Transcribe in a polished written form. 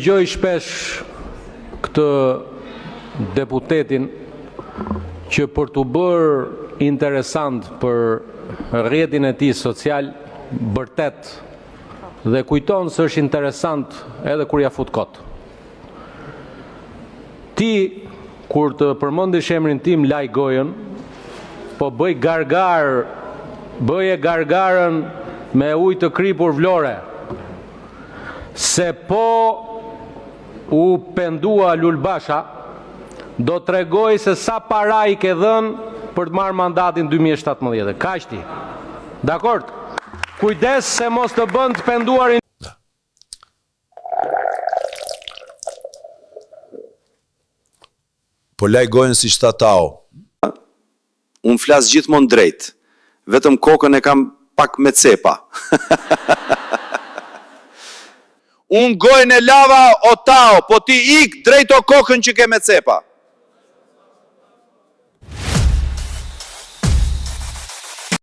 Dëgjoj shpesh këtë deputetin që për të bërë interesant për rrjetin e tij social, vërtet dhe kujton se është interesant edhe kur ja fut kot. Ti, kur të përmendesh emrin tim, laj gojën, po bëje gargarën me ujë të kripur Vlore, se po u pendua Lulbasha, do të tregoj se sa para i ke dhënë për të marrë mandatin 2017. Kaq ti. Dakord? Kujdes se mos të bën të penduarin. Po laj gojën si shtatao. Unë flas gjithmonë drejt. Vetëm kokën e kam pak me cepa. Unë gojën e lava o tao, po ti ik drejt o kokën që ke me cepa.